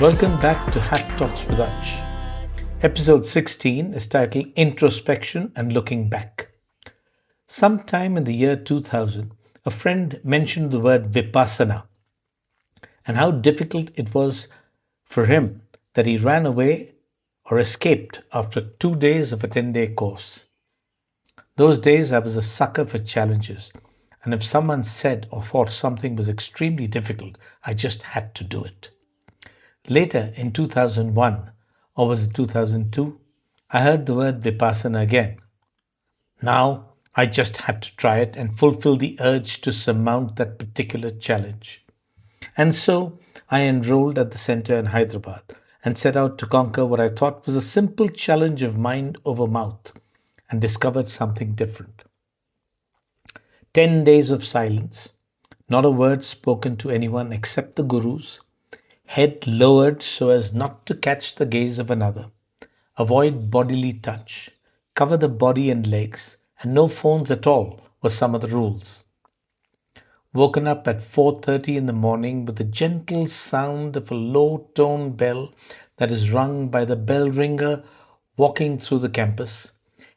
Welcome back to Hat Talks with Arch. Episode 16 is titled Introspection and Looking Back. Sometime in the year 2000, a friend mentioned the word vipassana and how difficult it was for him that he ran away or escaped after 2 days of a 10-day course. Those days I was a sucker for challenges, and if someone said or thought something was extremely difficult, I just had to do it. Later in 2001, or was it 2002, I heard the word vipassana again. Now I just had to try it and fulfill the urge to surmount that particular challenge. And so I enrolled at the center in Hyderabad and set out to conquer what I thought was a simple challenge of mind over mouth, and discovered something different. 10 days of silence, not a word spoken to anyone except the gurus, head lowered so as not to catch the gaze of another, avoid bodily touch, cover the body and legs, and no phones at all were some of the rules. Woken up at 4:30 in the morning with the gentle sound of a low-toned bell that is rung by the bell ringer walking through the campus,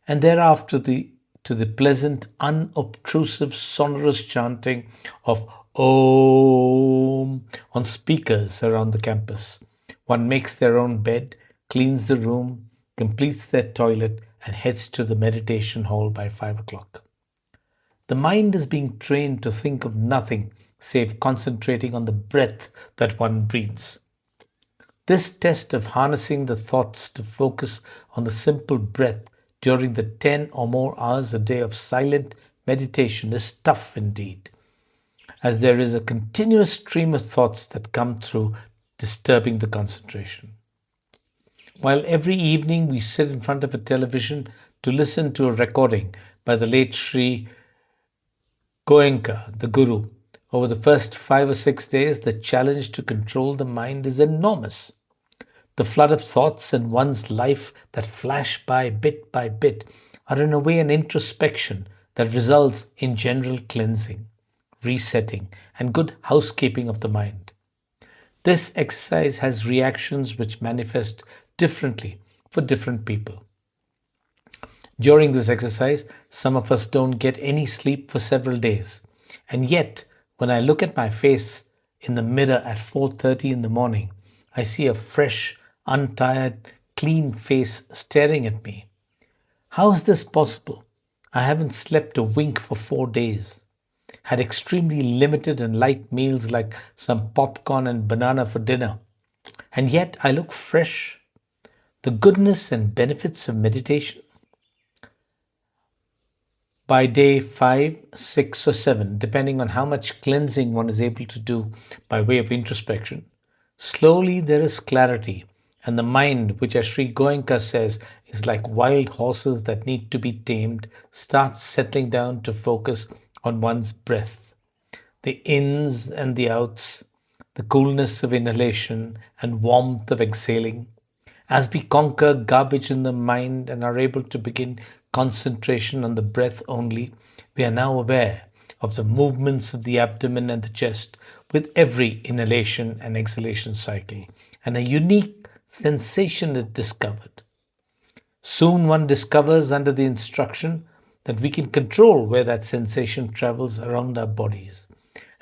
and thereafter to the pleasant, unobtrusive, sonorous chanting of Om on speakers around the campus. One makes their own bed, cleans the room, completes their toilet, and heads to the meditation hall by 5 o'clock. The mind is being trained to think of nothing save concentrating on the breath that one breathes. This test of harnessing the thoughts to focus on the simple breath during the 10 or more hours a day of silent meditation is tough indeed, as there is a continuous stream of thoughts that come through, disturbing the concentration. While every evening we sit in front of a television to listen to a recording by the late Sri Goenka, the Guru, over the first 5 or 6 days, the challenge to control the mind is enormous. The flood of thoughts in one's life that flash by bit, are in a way an introspection that results in general cleansing, resetting, and good housekeeping of the mind. This exercise has reactions which manifest differently for different people. During this exercise, some of us don't get any sleep for several days. And yet, when I look at my face in the mirror at 4:30 in the morning, I see a fresh, untired, clean face staring at me. How is this possible? I haven't slept a wink for 4 days. Had extremely limited and light meals like some popcorn and banana for dinner. And yet I look fresh. The goodness and benefits of meditation. By day 5, 6, or 7, depending on how much cleansing one is able to do by way of introspection, slowly there is clarity, and the mind, which as Sri Goenka says is like wild horses that need to be tamed, starts settling down to focus on one's breath, the ins and the outs, the coolness of inhalation and warmth of exhaling. As we conquer garbage in the mind and are able to begin concentration on the breath only, we are now aware of the movements of the abdomen and the chest with every inhalation and exhalation cycle, and a unique sensation is discovered. Soon one discovers under the instruction that we can control where that sensation travels around our bodies.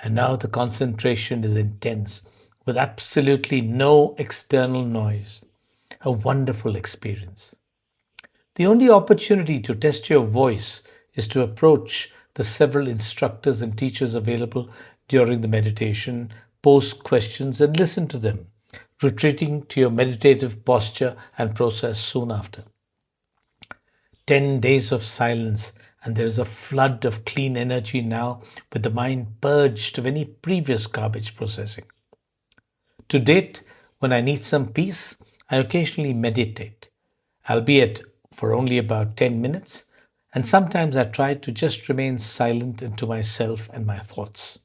And now the concentration is intense with absolutely no external noise. A wonderful experience. The only opportunity to test your voice is to approach the several instructors and teachers available during the meditation, pose questions and listen to them, retreating to your meditative posture and process soon after. 10 days of silence, and there is a flood of clean energy now with the mind purged of any previous garbage processing. To date, when I need some peace, I occasionally meditate, albeit for only about 10 minutes, and sometimes I try to just remain silent into myself and my thoughts.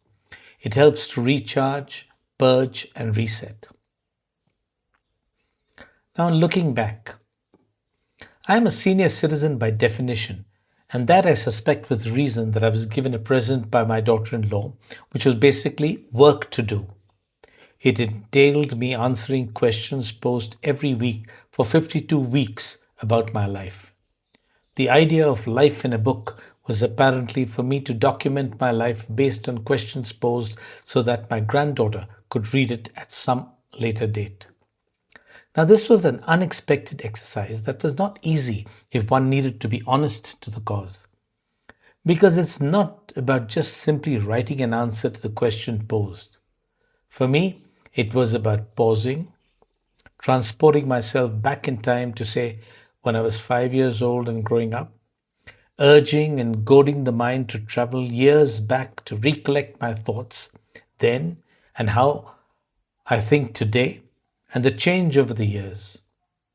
It helps to recharge, purge, and reset. Now, looking back, I am a senior citizen by definition, and that I suspect was the reason that I was given a present by my daughter-in-law, which was basically work to do. It entailed me answering questions posed every week for 52 weeks about my life. The idea of life in a book was apparently for me to document my life based on questions posed so that my granddaughter could read it at some later date. Now, this was an unexpected exercise that was not easy if one needed to be honest to the cause. Because it's not about just simply writing an answer to the question posed. For me, it was about pausing, transporting myself back in time to say when I was 5 years old and growing up, urging and goading the mind to travel years back to recollect my thoughts then and how I think today and the change over the years.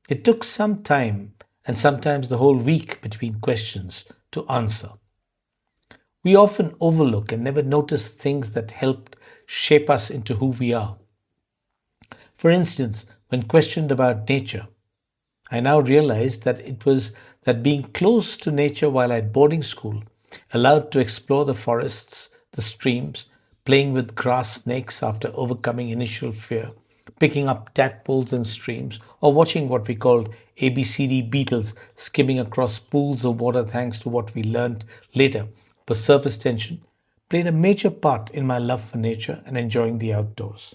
It took some time and sometimes the whole week between questions to answer. We often overlook and never notice things that helped shape us into who we are. For instance, when questioned about nature, I now realize that it was that being close to nature while at boarding school, allowed to explore the forests, the streams, playing with grass snakes after overcoming initial fear, picking up tadpoles in streams, or watching what we called ABCD beetles skimming across pools of water thanks to what we learned later was surface tension, played a major part in my love for nature and enjoying the outdoors.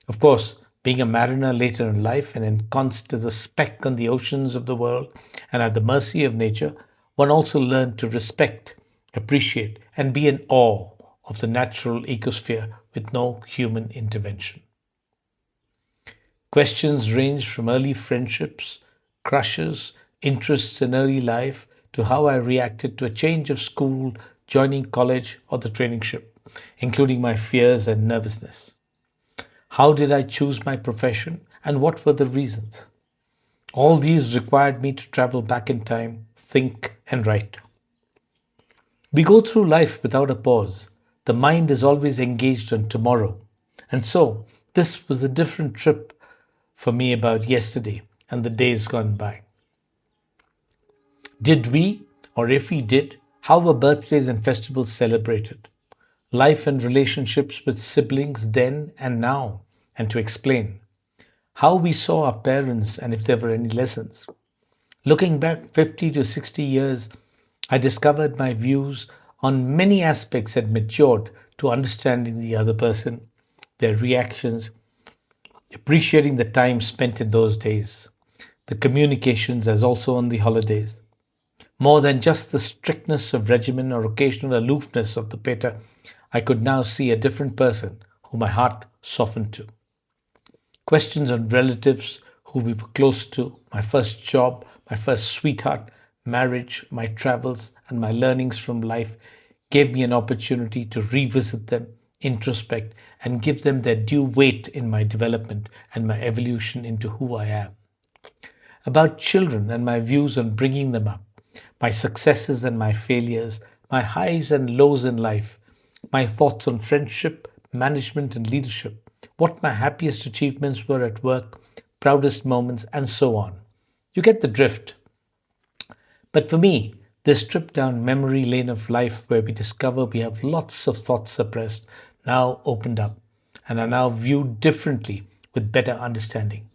Of course, being a mariner later in life and ensconced as a speck on the oceans of the world and at the mercy of nature, one also learned to respect, appreciate, and be in awe of the natural ecosphere with no human intervention. Questions ranged from early friendships, crushes, interests in early life, to how I reacted to a change of school, joining college, or the training ship, including my fears and nervousness. How did I choose my profession and what were the reasons? All these required me to travel back in time, think, and write. We go through life without a pause. The mind is always engaged on tomorrow. And so, this was a different trip for me about yesterday and the days gone by. Did we, or if we did, how were birthdays and festivals celebrated? Life and relationships with siblings then and now, and to explain how we saw our parents and if there were any lessons. Looking back 50 to 60 years, I discovered my views on many aspects had matured to understanding the other person, their reactions, appreciating the time spent in those days, the communications as also on the holidays. More than just the strictness of regimen or occasional aloofness of the pater, I could now see a different person whom my heart softened to. Questions on relatives who we were close to, my first job, my first sweetheart, marriage, my travels, and my learnings from life gave me an opportunity to revisit them, introspect, and give them their due weight in my development and my evolution into who I am. About children and my views on bringing them up, my successes and my failures, my highs and lows in life, my thoughts on friendship, management, and leadership, what my happiest achievements were at work, proudest moments, and so on. You get the drift. But for me, this trip down memory lane of life where we discover we have lots of thoughts suppressed now opened up and are now viewed differently with better understanding.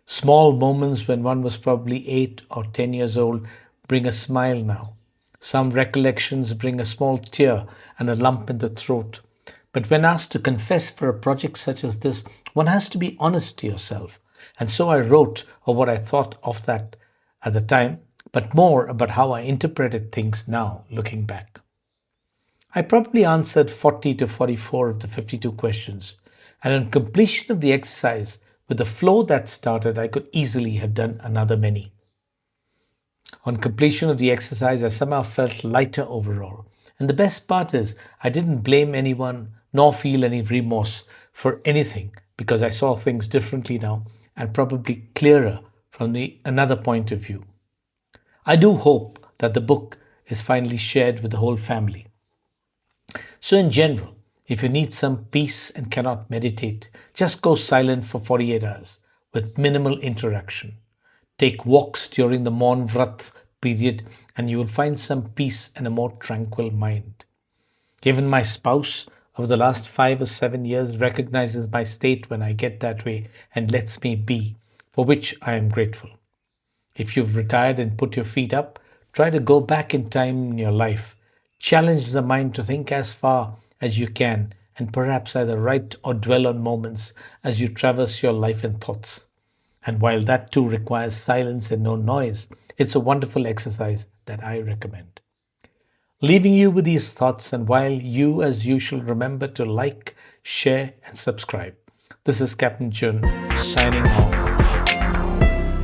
Small moments when one was probably 8 or 10 years old bring a smile now. Some recollections bring a small tear and a lump in the throat. But when asked to confess for a project such as this, one has to be honest to yourself. And so I wrote of what I thought of that at the time, but more about how I interpreted things now, looking back. I probably answered 40 to 44 of the 52 questions, and on completion of the exercise, with the flow that started, I could easily have done another many. On completion of the exercise, I somehow felt lighter overall. And the best part is, I didn't blame anyone nor feel any remorse for anything because I saw things differently now and probably clearer from another point of view. I do hope that the book is finally shared with the whole family. So, in general, if you need some peace and cannot meditate, just go silent for 48 hours with minimal interaction. Take walks during the Maun Vrat period and you will find some peace and a more tranquil mind. Even my spouse over the last 5 or 7 years recognizes my state when I get that way and lets me be, for which I am grateful. If you've retired and put your feet up, try to go back in time in your life. Challenge the mind to think as far as you can and perhaps either write or dwell on moments as you traverse your life and thoughts. And while that too requires silence and no noise, it's a wonderful exercise that I recommend. Leaving you with these thoughts, and while you, as usual, remember to like, share, and subscribe. This is Captain Jun signing off.